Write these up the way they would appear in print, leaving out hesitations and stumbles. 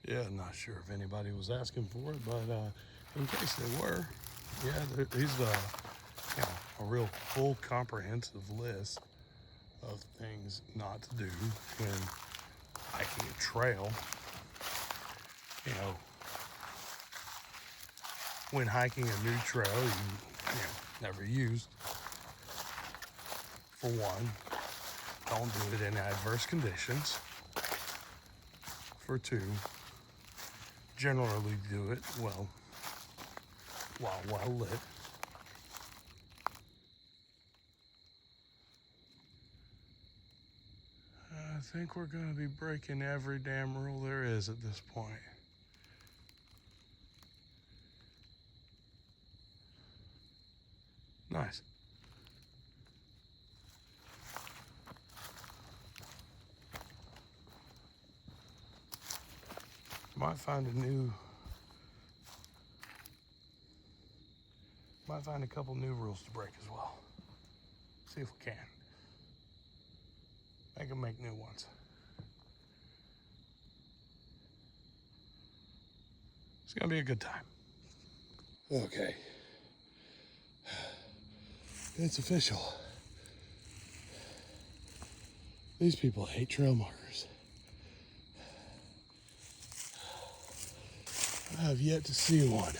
Yeah, not sure if anybody was asking for it, but in case they were, yeah, he's a real full comprehensive list of things not to do when hiking a trail. You know, when hiking a new trail never used. For one, don't do it in adverse conditions. For two, generally do it while well lit. I think we're going to be breaking every damn rule there is at this point. Nice. Might find a couple new rules to break as well. See if we can. I can make new ones. It's gonna be a good time. Okay. It's official. These people hate trail markers. I have yet to see one.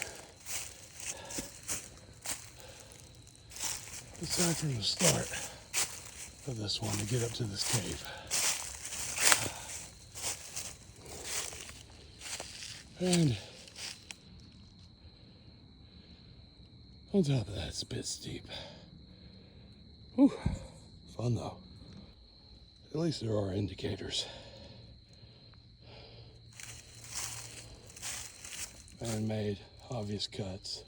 Aside from the start of this one to get up to this cave. And on top of that, it's a bit steep. Whew, fun though. At least there are indicators. Man-made, obvious cuts.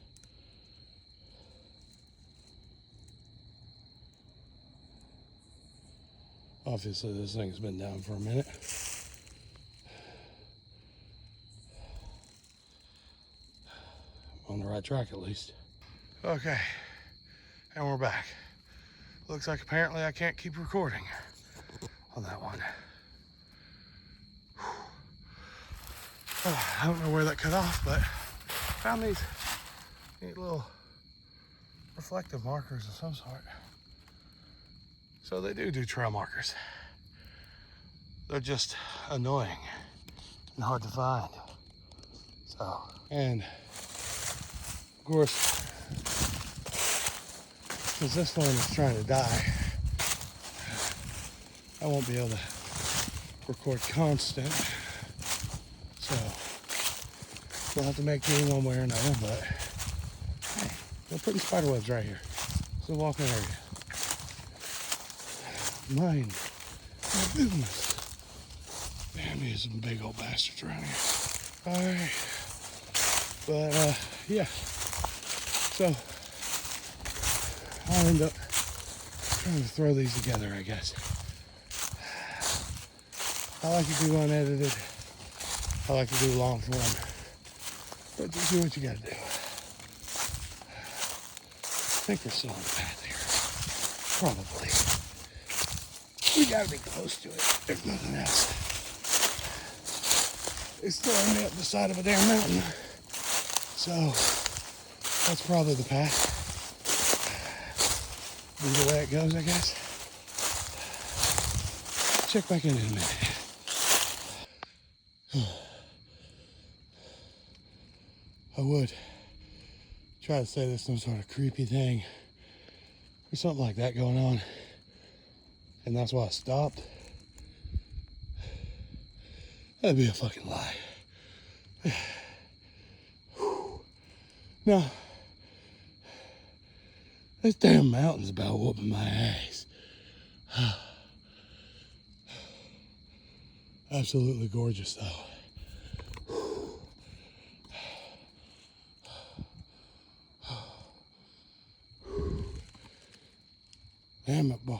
Obviously this thing's been down for a minute. On the right track at least. Okay, and we're back. Looks like apparently I can't keep recording on that one. I don't know where that cut off, but found these neat little reflective markers of some sort. So they do trail markers. They're just annoying and hard to find. So, and of course, since this phone is trying to die, I won't be able to record constant. So we'll have to make do one way or another, but hey, they're putting spider webs right here. It's a walking area. Mind my business. Damn, there's some big old bastards around here. Alright. But yeah. So I'll end up trying to throw these together, I guess. I like to do unedited. I like to do long form. But just do what you gotta do. I think we're still on the path here. Probably. We gotta be close to it, if nothing else. It's throwing me up the side of a damn mountain. So, that's probably the path. Be the way it goes, I guess. Check back in a minute. I would try to say there's some sort of creepy thing or something like that going on, and that's why I stopped. That'd be a fucking lie. Now, this damn mountain's about whooping my ass. Absolutely gorgeous though. Damn it, boy.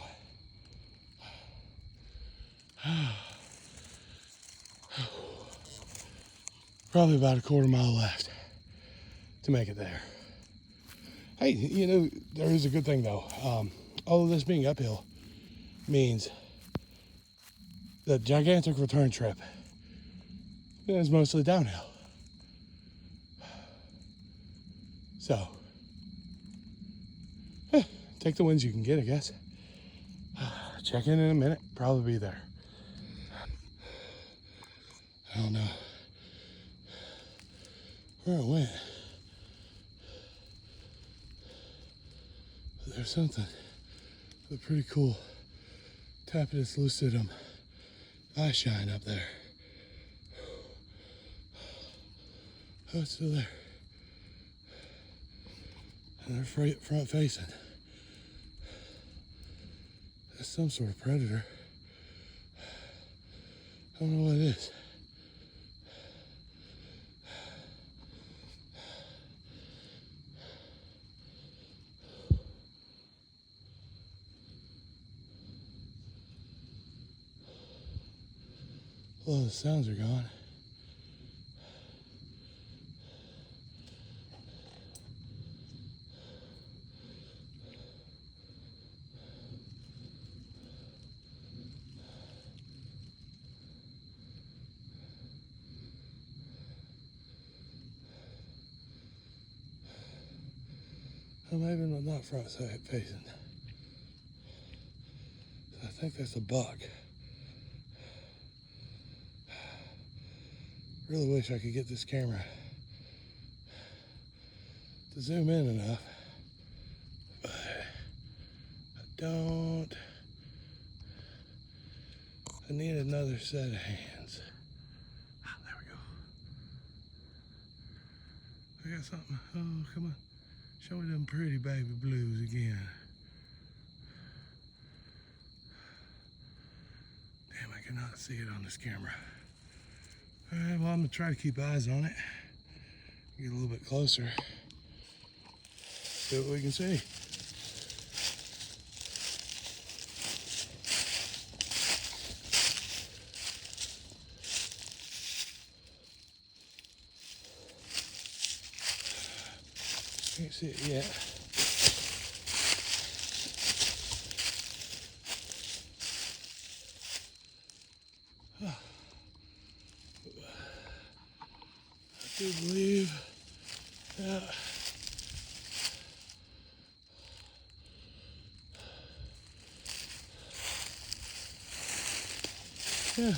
Probably about a quarter mile left to make it there. Hey, you know, there is a good thing though. All of this being uphill means the gigantic return trip And it's mostly downhill. So, take the wins you can get, I guess. Check in a minute, probably be there. I don't know where I went. But there's something with a pretty cool Tapetus lucidum eye shine up there. Oh, it's still there. And they're front facing. That's some sort of predator. I don't know what it is. A lot of the sounds are gone. Well, maybe not front side facing. I think that's a buck. Really wish I could get this camera to zoom in enough, but I don't. I need another set of hands. Ah, there we go. I got something. Oh, come on. Show me them pretty baby blues again. Damn, I cannot see it on this camera. All right, well, I'm gonna try to keep eyes on it. Get a little bit closer. See what we can see. Can't see it yet. I do believe that yeah.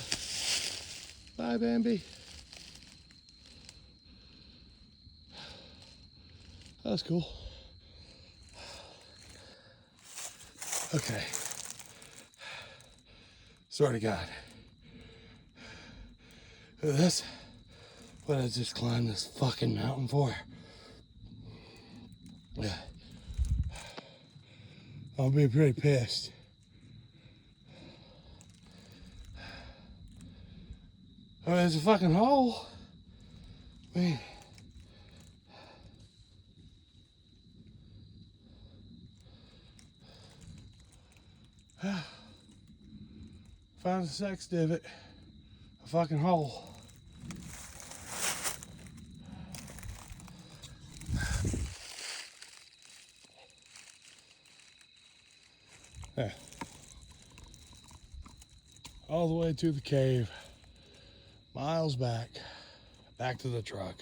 Bye, Bambi. That was cool. Okay. Swear to God. That's what I just climbed this fucking mountain for. Yeah. I'll be pretty pissed. I mean, it's a fucking hole. I mean, found a sex divot, a fucking hole. Yeah. All the way to the cave, miles back to the truck,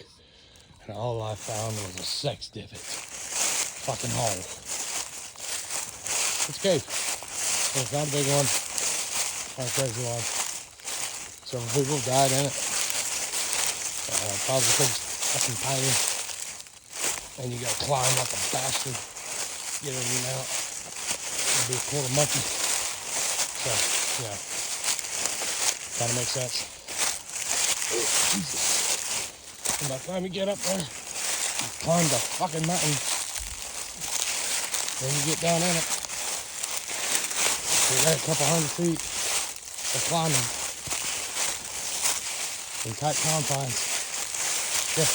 and all I found was a sex divot, fucking hole. It's a cave. It's not a big one, not a crazy one. Several people died in it. Probably because it's fucking tiny, and you gotta climb like a bastard, get in and out. It'll be a quarter monkey. So, yeah, kind of makes sense. Oh, Jesus. And by the time you get up there, you climb the fucking mountain, then you get down in it. You got a couple hundred feet of climbing in tight confines. Yeah.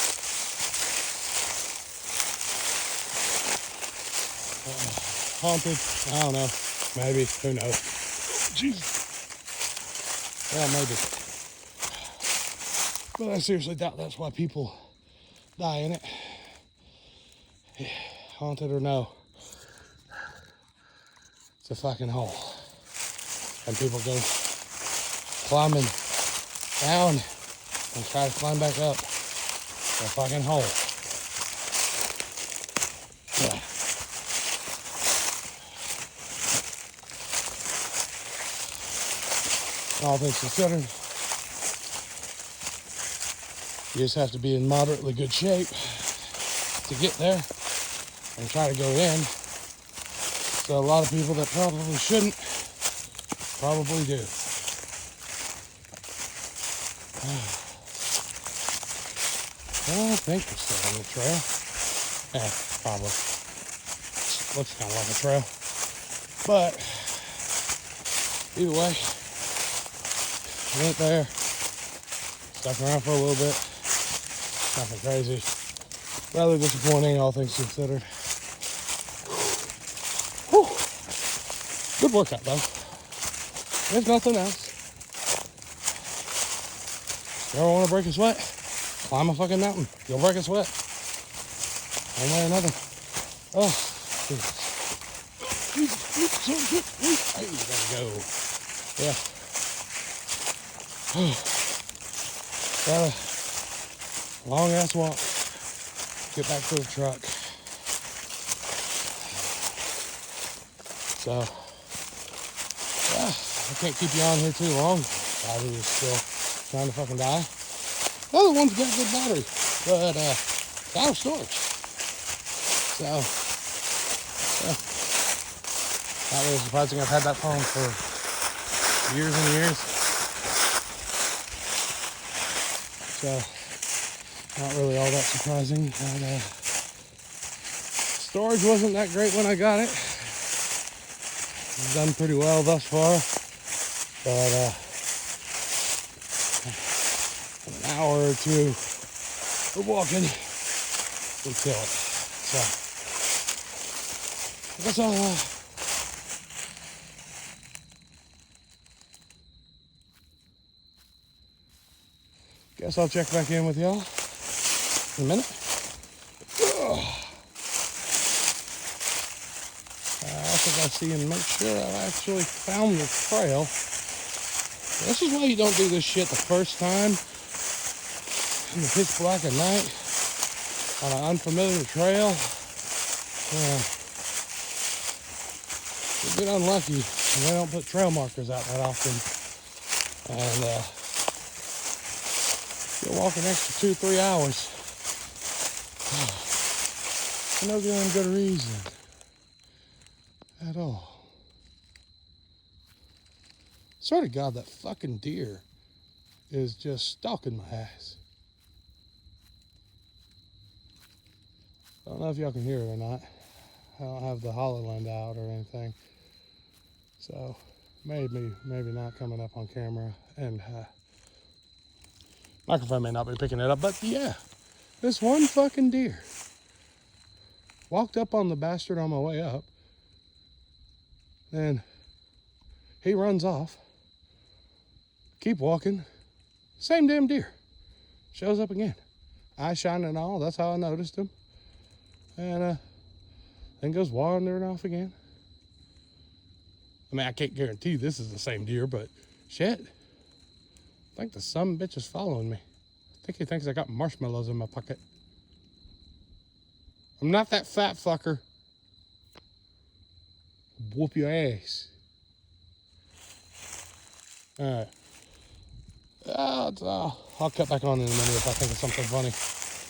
Haunted? I don't know. Maybe. Who knows? Jesus. Yeah, maybe. But I seriously doubt that's why people die in it. Yeah. Haunted or no. It's a fucking hole. And people go climbing down and try to climb back up the fucking hole. Yeah. All things considered, you just have to be in moderately good shape to get there and try to go in. So a lot of people that probably shouldn't, probably do. I think we're still on the trail. Yeah, probably. Looks kind of like a trail. But either way, went there, stuck around for a little bit. Nothing crazy. Rather disappointing, all things considered. Whew. Good workout, though. If nothing else. You ever want to break a sweat? Climb a fucking mountain. You'll break a sweat. One way or another. Oh, Jesus. Hey, you gotta go. Yeah. Got a long ass walk. Get back to the truck. So, yeah, I can't keep you on here too long. Battery is still trying to fucking die. The other one's got good battery, but out of storage. So, yeah. Not really surprising. I've had that phone for years and years. So, not really all that surprising. But, storage wasn't that great when I got it. It's done pretty well thus far. But, an hour or two of walking will kill it. So, that's all. Guess I'll check back in with y'all in a minute. I think I see and make sure I've actually found the trail. This is why you don't do this shit the first time in the pitch black at night on an unfamiliar trail. You get unlucky and they don't put trail markers out that often. And you'll walk an extra 2-3 hours for no damn good reason at all. Swear to God, that fucking deer is just stalking my ass. I don't know if y'all can hear it or not. I don't have the HoloLens out or anything. So maybe not coming up on camera, and microphone may not be picking it up, but yeah, this one fucking deer walked up on the bastard on my way up, then he runs off, keep walking, same damn deer shows up again, eye shining and all. That's how I noticed him. And then goes wandering off again. I mean, I can't guarantee this is the same deer, but shit, I think the son bitch is following me. I think he thinks I got marshmallows in my pocket. I'm not that fat fucker. Whoop your ass. Alright. I'll cut back on in a minute if I think of something funny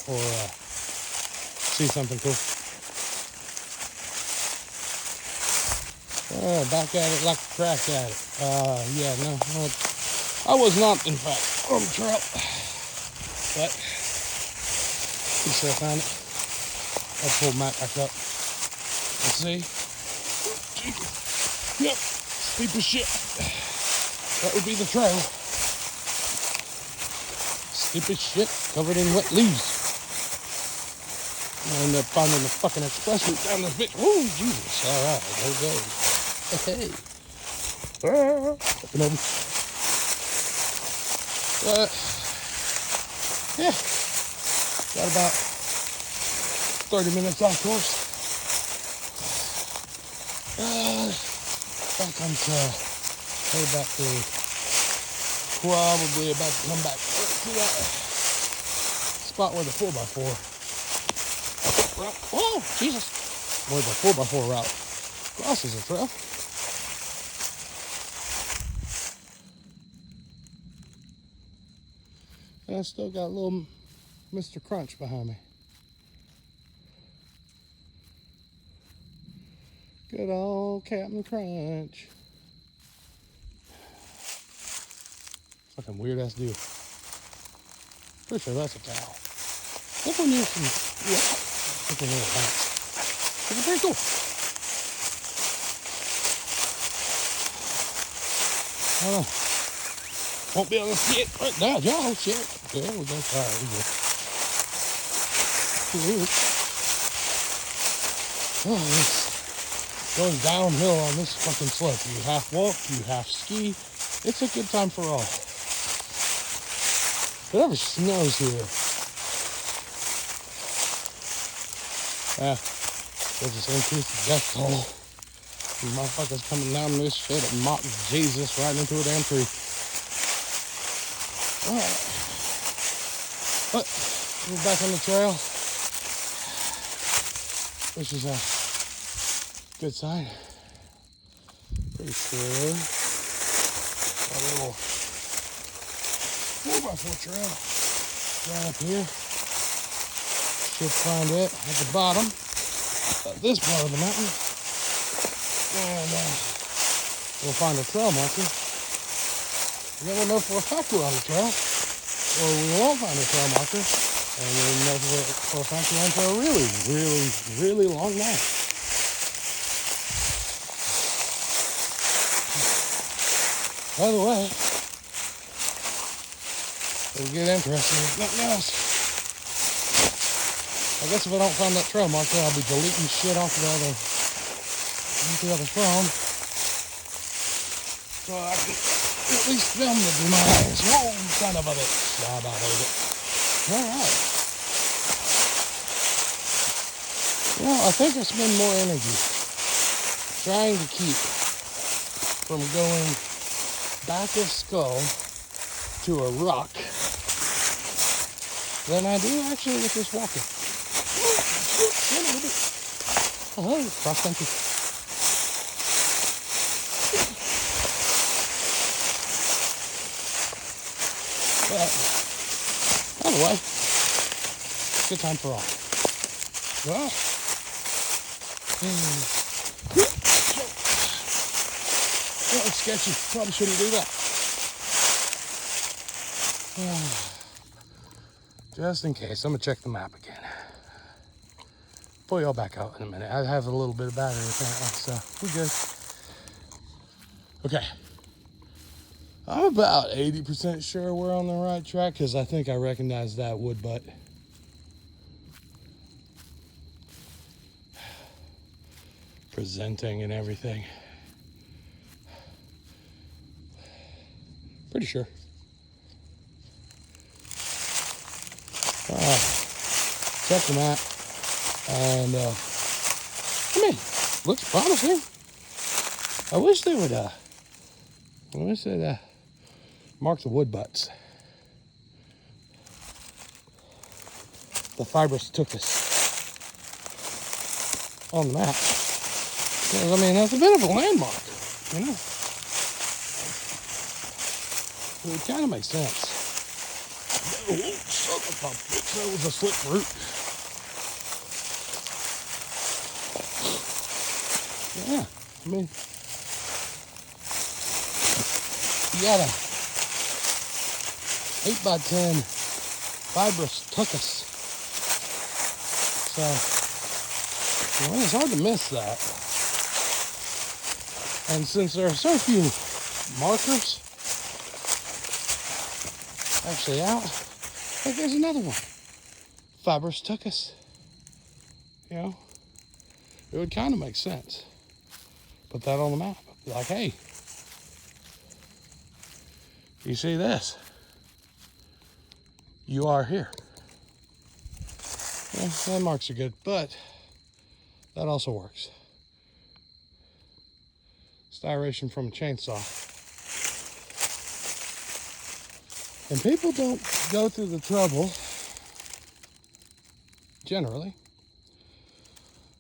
or see something cool. Back at it like a crack at it. Yeah, no, I was not, in fact, on the trail. But, you still found it. I'll pull the map back up. Let's see. Yep, steep as shit. That would be the trail. Steep as shit, covered in wet leaves. I ended up finding the fucking express route down this bitch. Woo, Jesus. Alright, there it goes. Hey. Up and over. Yeah. Got about 30 minutes off course. Back on trail. Headed back to probably about to come back. See that spot where the 4x4 route. Oh, Jesus! Where the 4x4 route crosses a trail. And I still got little Mr. Crunch behind me. Good old Captain Crunch. Fucking weird ass deal. Pretty sure that's a cow. Look when there's some, yeah, look when there's that. It's pretty cool. I don't know. Won't be able to see it right now. Oh shit. Yeah, we're gonna try it. Oh, this goes downhill on this fucking slope. You half walk, you half ski. It's a good time for all. It never snows here. Yeah, there's this increased death toll. Motherfuckers coming down this shit and mock Jesus right into a damn tree. Alright. But we're back on the trail. Which is a good sign. Pretty sure. A little 4x4 trail right up here. Should find it at the bottom of this part of the mountain. And we'll find a trail marker. And then we'll know for a fact we're on the trail. Or we won't find a trail marker. And we'll know for a fact we're on for a really, really, really long night. By the way, it'll get interesting if nothing else. I guess if I don't find that trail marker, I'll be deleting shit off the other phone. So I can at least film the demise. Oh, son of a bitch. Alright. Well, I think I spend more energy trying to keep from going back of skull to a rock than I do actually with this walker. Oh, cross country. But anyway, good time for all. Well, that was sketchy. Probably shouldn't do that. Just in case, I'm gonna check the map again. Pull y'all back out in a minute. I have a little bit of battery apparently, so we're good. Okay. I'm about 80% sure we're on the right track because I think I recognize that wood butt. Presenting and everything. Pretty sure. Check the map. And, I mean, looks promising. I wish they would, mark the wood butts. The fibrous took us on the map. Because, I mean, that's a bit of a landmark, you know? It would kind of make sense. Oh, son of a bitch, that was a slip root. Yeah, I mean, you got a 8x10 fibrous tuchus. So, well, it's hard to miss that. And since there are so few markers actually out, like there's another one. Fibrous tuchus. You know, it would kind of make sense. Put that on the map. Be like, hey, you see this? You are here. Yeah, landmarks are good, but that also works. Styration from a chainsaw. And people don't go through the trouble, generally,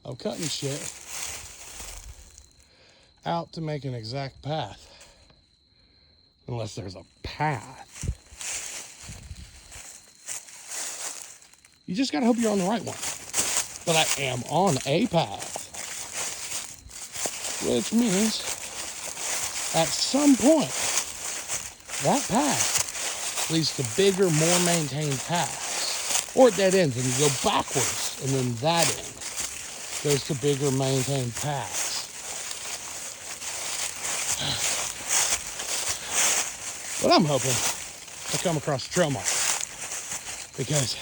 of cutting shit out to make an exact path. Unless there's a path. You just gotta hope you're on the right one. But I am on a path. Which means, at some point, that path leads to bigger, more maintained paths. Or dead ends, and you go backwards, and then that end goes to bigger, maintained paths. But I'm hoping I come across a trail mark. Because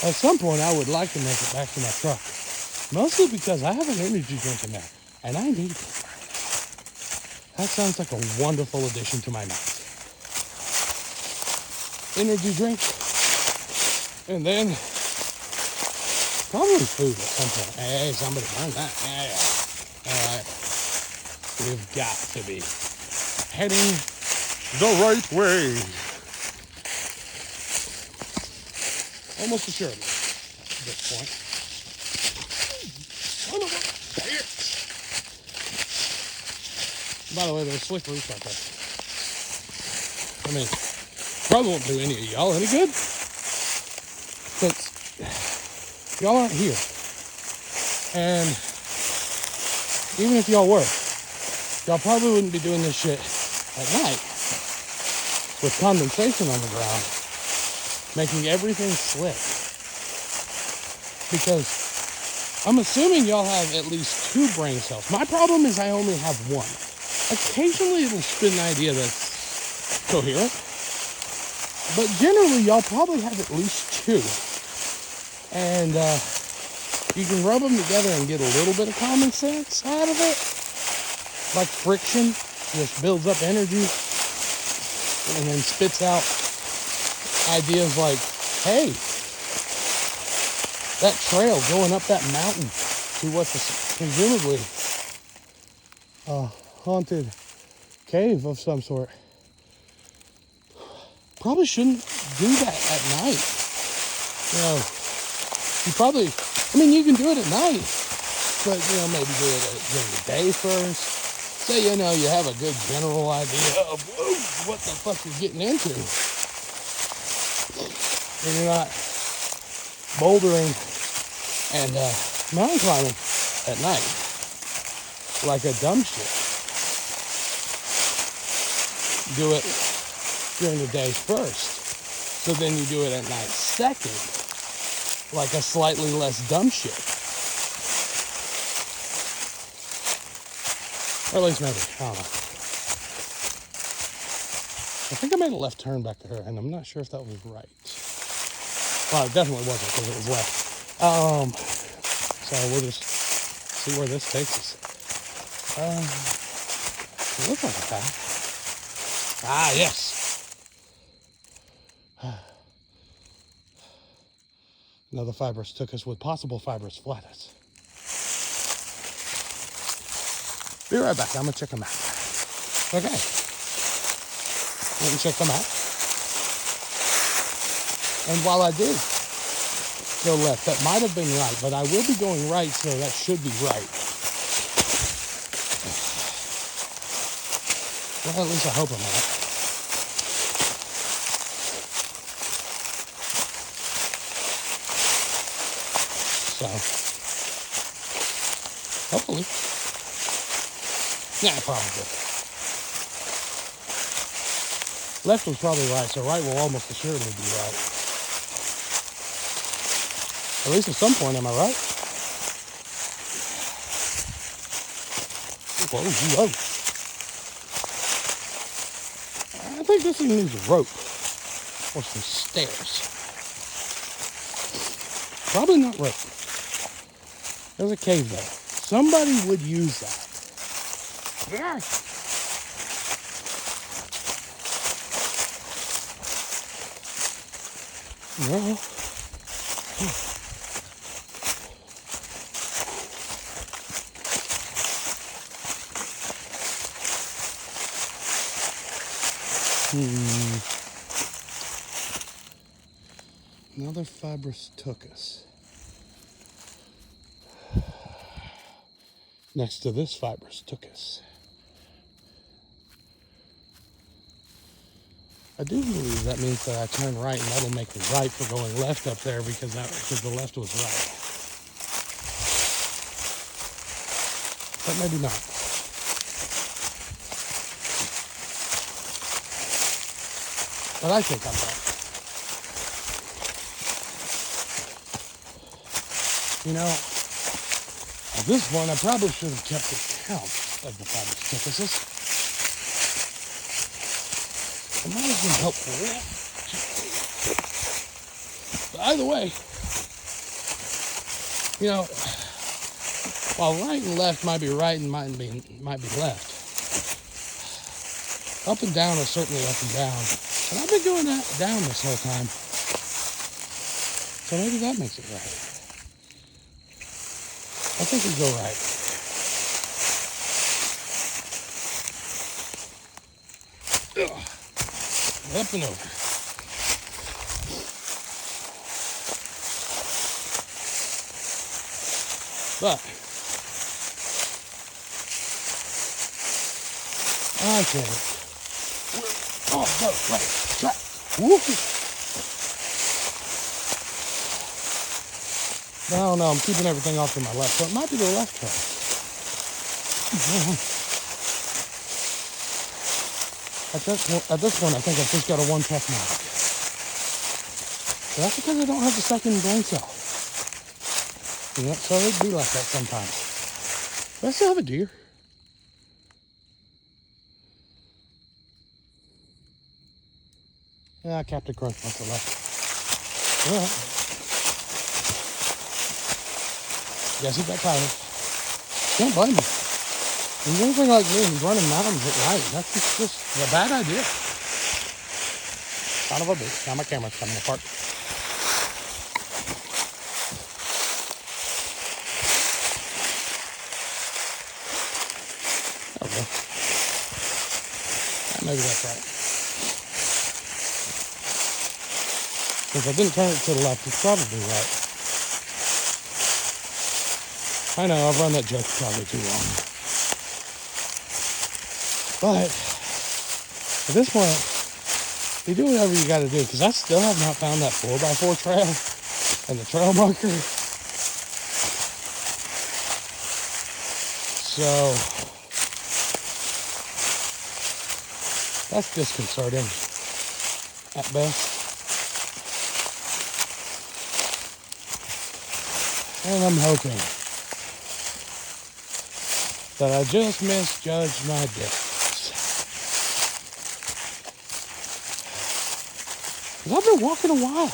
at some point, I would like to make it back to my truck. Mostly because I have an energy drink in there, and I need it right now. That sounds like a wonderful addition to my night. Energy drink, and then probably food at some point. Hey, somebody burn that. Yeah. All right. We've got to be heading the right way. Almost assuredly at this point. Son of a bitch. By the way, there's slick roofs out there. I mean, probably won't do any of y'all any good. But y'all aren't here. And even if y'all were, y'all probably wouldn't be doing this shit at night with condensation on the ground, making everything slick. Because I'm assuming y'all have at least 2 brain cells. My problem is I only have 1. Occasionally it'll spin an idea that's coherent, but generally y'all probably have at least 2. And you can rub them together and get a little bit of common sense out of it. Like friction just builds up energy and then spits out ideas like, hey, that trail going up that mountain to what's presumably a haunted cave of some sort. Probably shouldn't do that at night. You know, you probably, I mean, you can do it at night, but, you know, maybe do it during the day first. Say, you know, you have a good general idea of what the fuck you're getting into. And you're not bouldering and mountain climbing at night like a dumb shit. Do it during the day first. So then you do it at night second, like a slightly less dumb shit. Or at least maybe, I don't know. I think I made a left turn back there, and I'm not sure if that was right. Well, it definitely wasn't, because it was left. So we'll just see where this takes us. It looks like a path. Ah, yes. Another fibrous took us with possible fibrous flatus. Be right back. I'm going to check them out. Okay. Let me check them out. And while I did go left, that might have been right, but I will be going right, so that should be right. Well, at least I hope I'm right. So, hopefully. Yeah, probably. Left was probably right, so right will almost assuredly be right. At least at some point, am I right? Whoa, whoa. I think this thing needs a rope or some stairs. Probably not rope. There's a cave there. Somebody would use that. Yeah. No. Another fibrous tuchus. Next to this fibrous tuchus. I do believe that means that I turn right, and that'll make me right for going left up there because the left was right. But maybe not. But I think I'm right. You know, at this point, I probably should have kept a count of the fibrous tuchuses. It might have been helpful. But either way, you know, while right and left might be right and might be left, up and down are certainly up and down. And I've been doing that down this whole time. So maybe that makes it right. I think we go right. Ugh. Up and over. But I think no, right, track. Whoopee. I don't know, I'm keeping everything off to my left, so it might be the left track. At this point, I think I've just got a one-track mark. But that's because I don't have the second brain cell. Yeah, so it'd be like that sometimes. But I still have a deer. Yeah, Captain Crunch must have left. Alright. Guess he got tired. Can't blame him. If he's anything like me, he's running mountains at night. That's just a bad idea. Son of a bitch. Now my camera's coming apart. There we go. Maybe that's right. If I didn't turn it to the left, it's probably right. I know, I've run that joke probably too long. But at this point, you do whatever you got to do, because I still have not found that 4x4 trail and the trail marker. So that's disconcerting at best. And I'm hoping that I just misjudged my distance. Because I've been walking a while.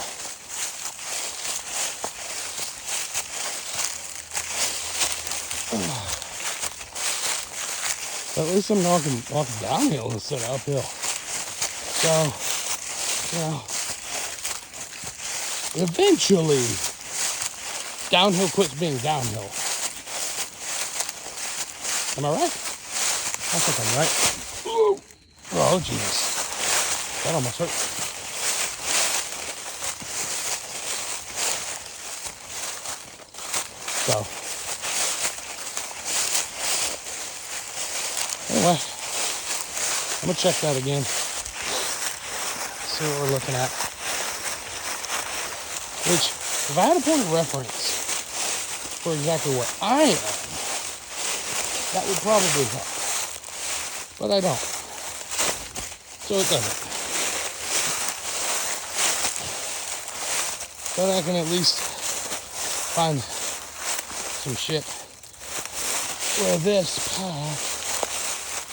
At least I'm walking downhill instead of uphill. So, you know, eventually, downhill quits being downhill. Am I right? I think I'm right. Ooh. Oh, jeez. That almost hurt. So, anyway, I'm going to check that again. See what we're looking at. Which, if I had a point of reference for exactly where I am, that would probably help. But I don't. So it doesn't. But I can at least find some shit where this path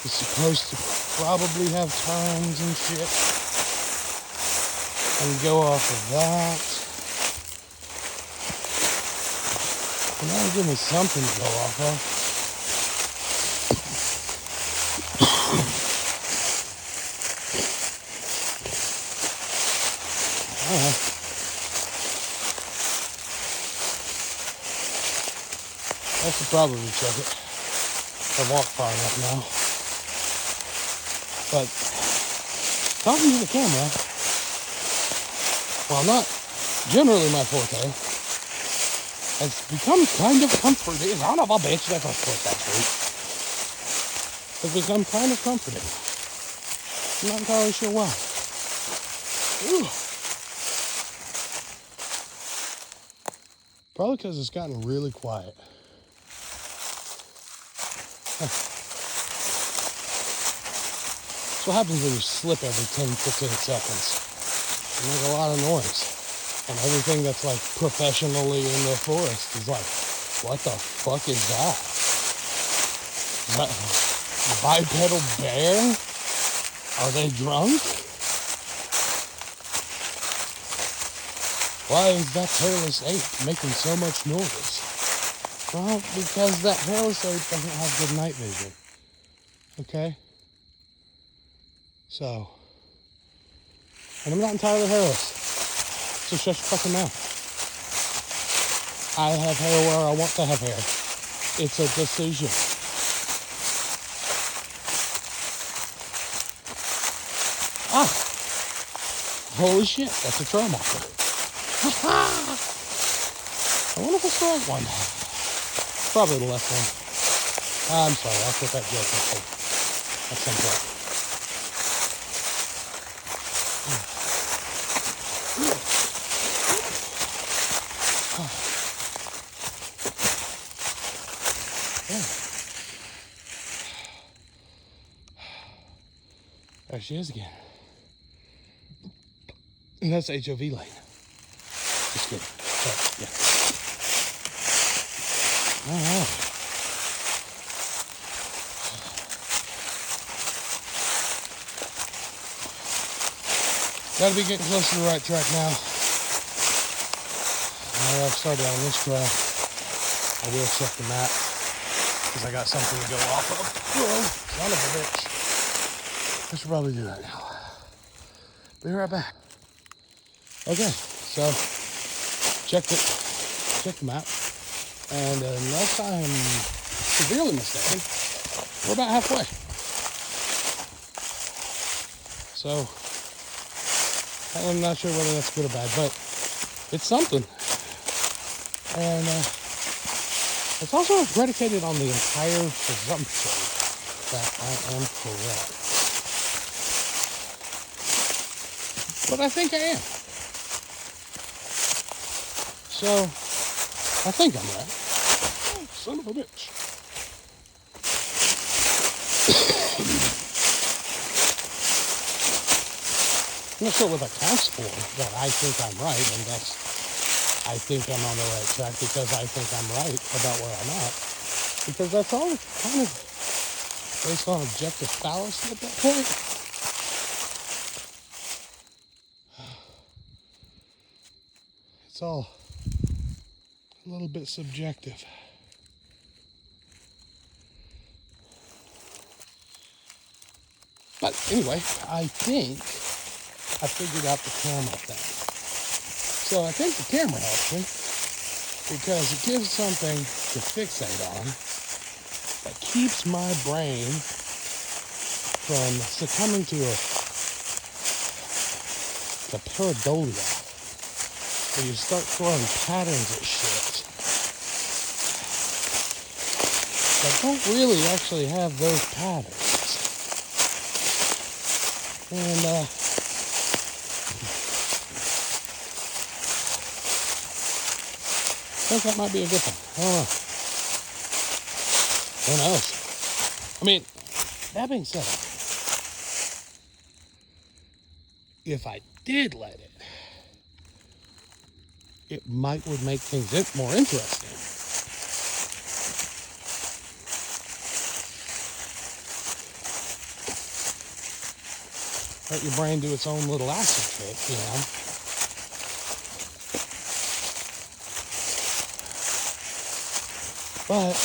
is supposed to probably have turns and shit. And go off of that. And that'll give me something to go off of. I should probably check it. I've walked far enough now. But talking to the camera, while not generally my forte, has become kind of comforting. Son of a bitch, that's a foot that street. Has become kind of comforting. I'm not entirely sure why. Ooh. Probably because it's gotten really quiet. That's what happens when you slip every 10-15 seconds. You make a lot of noise. And everything that's like professionally in the forest is like, what the fuck is that? Is that a bipedal bear? Are they drunk? Why is that hairless ape making so much noise? Well, because that hairless ape doesn't have good night vision. Okay? So, and I'm not entirely hairless. So shut your fucking mouth. I have hair where I want to have hair. It's a decision. Ah! Holy shit, that's a trail marker. I wonder if it's the right one. Probably the left one. I'm sorry, I'll put that joke at some point. There she is again. And that's HOV lane. Just kidding. Sorry, yeah. Alright. Gotta be getting close to the right track now. Now I've started on this track. I will check the map because I got something to go off of. Whoa, son of a bitch. I should probably do that now. Be right back. Okay, so check the map, and unless I am severely mistaken, we're about halfway. So I'm not sure whether that's good or bad, but it's something. And it's also predicated on the entire presumption that I am correct. But I think I am. So, I think I'm right. Oh, son of a bitch. I'm not sure what that counts for, that I think I'm right, and that's, I think I'm on the right track because I think I'm right about where I'm at. Because that's all kind of based on objective fallacy at that point. It's all a little bit subjective. But anyway, I think I figured out the camera thing. So I think the camera helps me because it gives something to fixate on that keeps my brain from succumbing to pareidolia, where you start throwing patterns at shit that don't really actually have those patterns. And I think that might be a good thing. I don't know. Who knows? I mean, that being said, if I did let it, it would make things more interesting. Let your brain do its own little acid trip, you know. But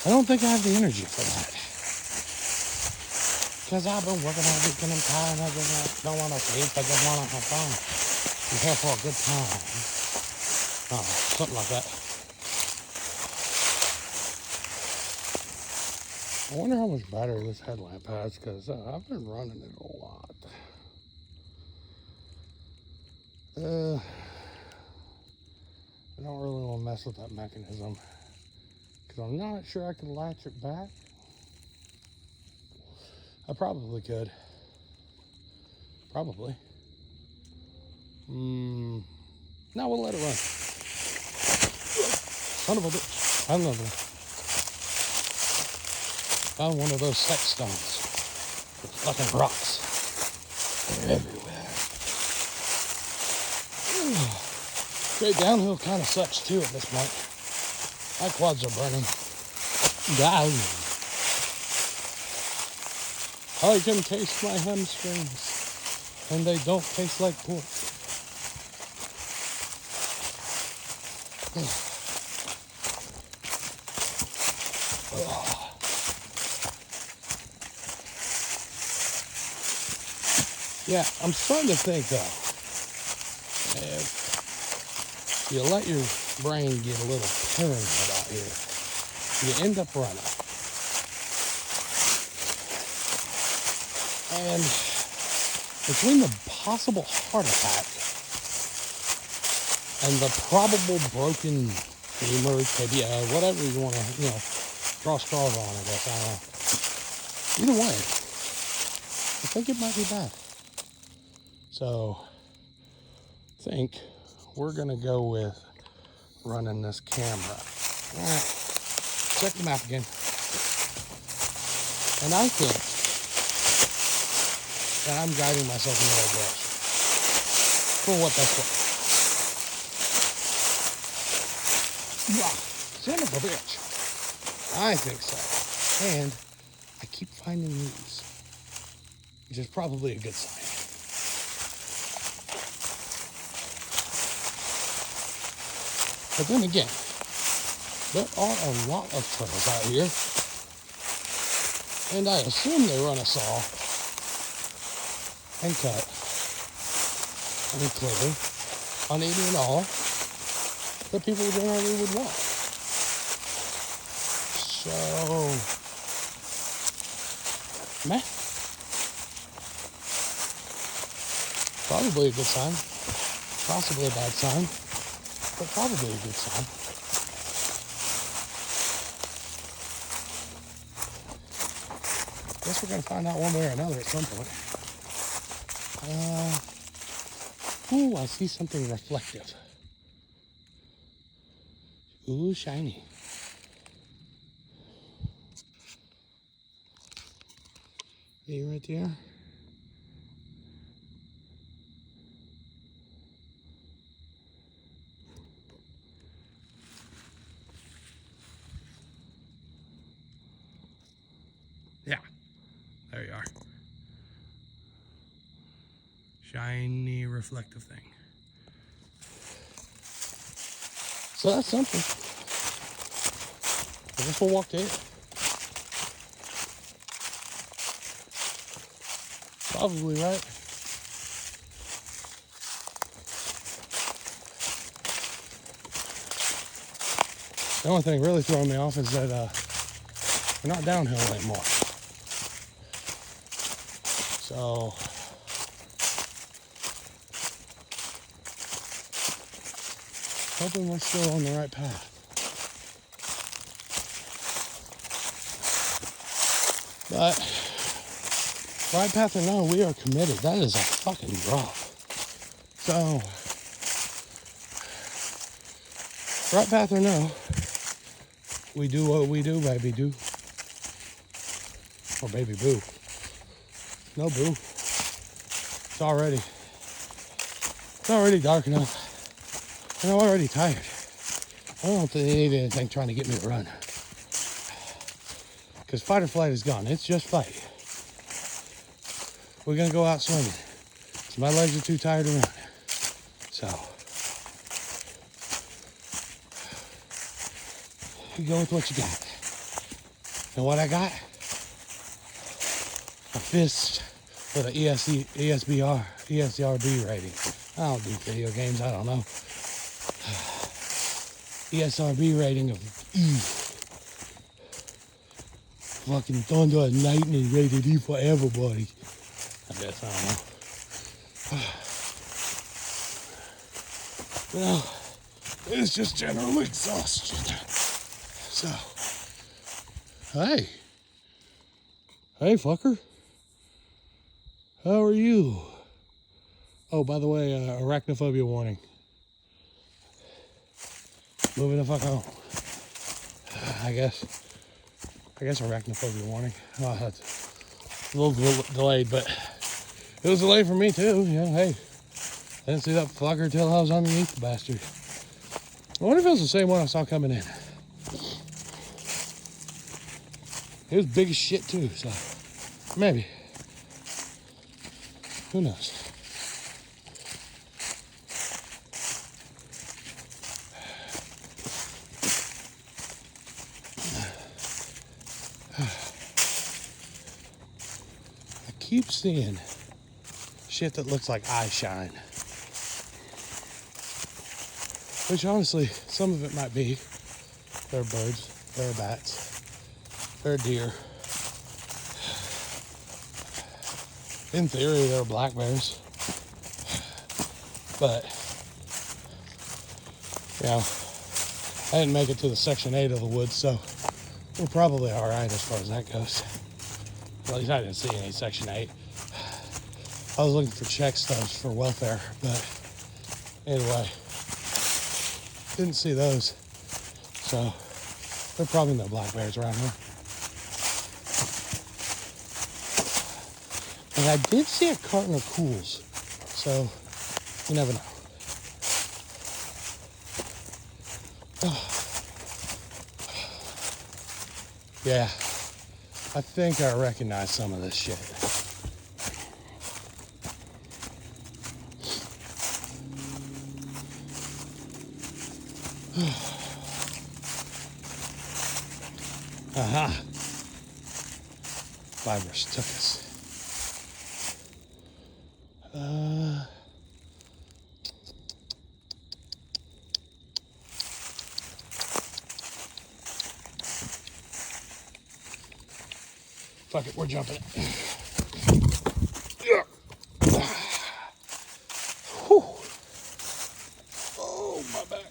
I don't think I have the energy for that. Because I've been working all weekend, I'm tired, I just don't want to sleep, I just want to have fun. I'm here for a good time. Oh, something like that. I wonder how much battery this headlamp has, because I've been running it a lot. I don't really want to mess with that mechanism, because I'm not sure I can latch it back. I probably could. Probably. No, we'll let it run. Son of a bitch. I love it. Found one of those sex stones. With fucking rocks. They're everywhere. Straight downhill kind of sucks too at this point. My quads are burning. Down. I can taste my hamstrings. And they don't taste like pork. Yeah, I'm starting to think though, if you let your brain get a little paranoid out here, you end up running. And between the possible heart attack and the probable broken femur, tibia, whatever you want to, draw straws on, I guess, I don't know. Either way, I think it might be bad. So, I think we're going to go with running this camera. All right, check the map again. And I think that I'm guiding myself in the right direction. For what that's worth. Son of a bitch. I think so. And I keep finding these, which is probably a good sign. But then again, there are a lot of trails out here, and I assume they run a saw and cut and clear on any and all that people generally would want. So, meh. Probably a good sign. Possibly a bad sign. But probably a good sign. Guess we're going to find out one way or another at some point. Ooh, I see something reflective. Ooh, shiny. You right there? Yeah, there you are. Shiny, reflective thing. So that's something. I guess we'll walk to it. Probably right. The only thing really throwing me off is that we're not downhill anymore. So hoping we're still on the right path. But right path or no, we are committed. That is a fucking drop. So right path or no, we do what we do, baby do. Or baby boo. No boo. It's already dark enough. And I'm already tired. I don't think they need anything trying to get me to run. Because fight or flight is gone. It's just fight. We're going to go out swinging. So my legs are too tired to run. So, you go with what you got. And what I got? A fist with an ESRB rating. I don't do video games, I don't know. ESRB rating of E. fucking thunder and lightning ready to for everybody. I guess, I don't know. Well, it's just general exhaustion. So, hey. Hey, fucker. How are you? Oh, by the way, arachnophobia warning. Moving the fuck home. I guess arachnophobia warning. Oh, that's a little delayed, but it was delayed for me too. Yeah, hey, I didn't see that fucker till I was underneath the bastard. I wonder if it was the same one I saw coming in. It was big as shit too, so maybe. Who knows? I keep seeing shit that looks like eye shine. Which honestly, some of it might be. There are birds, there are bats, there are deer. In theory, there are black bears. But, you know, I didn't make it to the Section 8 of the woods, so we're probably all right as far as that goes. At least I didn't see any Section 8. I was looking for check stubs for welfare, but anyway, didn't see those. So, there are probably no black bears around here. And I did see a carton of Cools, so you never know. Yeah, I think I recognize some of this shit. Aha. Fibrous took us. Fuck it, we're jumping it. Oh, my back.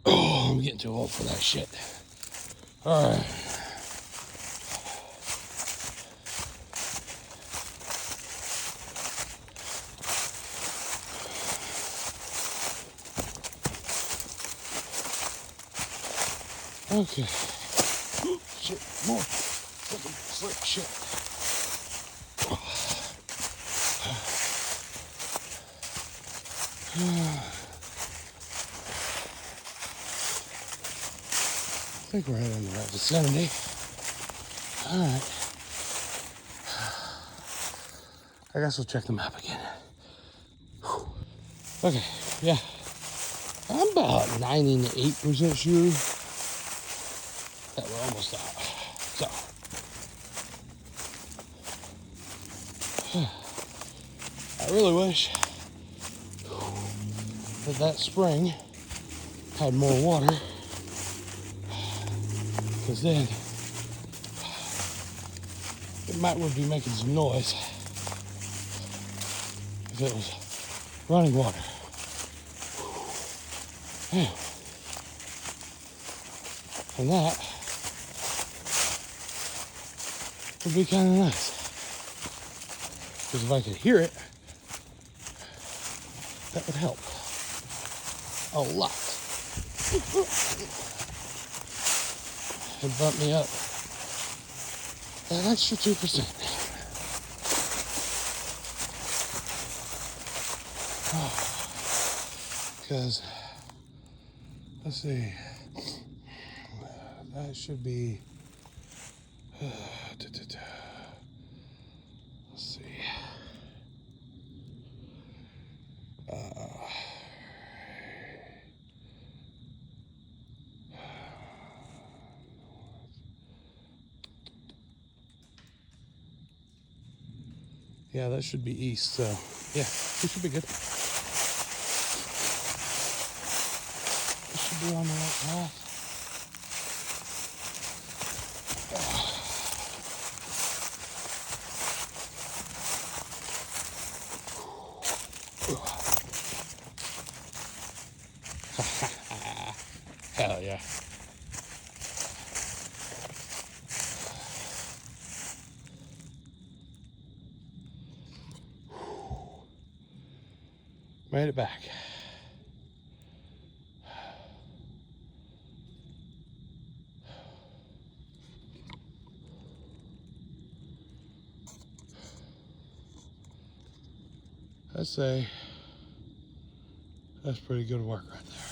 Oh, I'm getting too old for that shit. All right. Okay. Shit, more fucking slip shit. I think we're heading in the right vicinity. Alright. I guess we'll check the map again. Whew. Okay, yeah. I'm about 98% sure that we're almost out. So. I really wish that spring had more water, because then it might would be making some noise if it was running water. Yeah. And that would be kind of nice, because if I could hear it, that would help a lot. And bump me up that extra 2%. Because, let's see, that should be, let's see. Yeah, that should be east, so yeah, we should be good. We should be on the right path. Hell yeah. Made it back. I'd say that's pretty good work right there.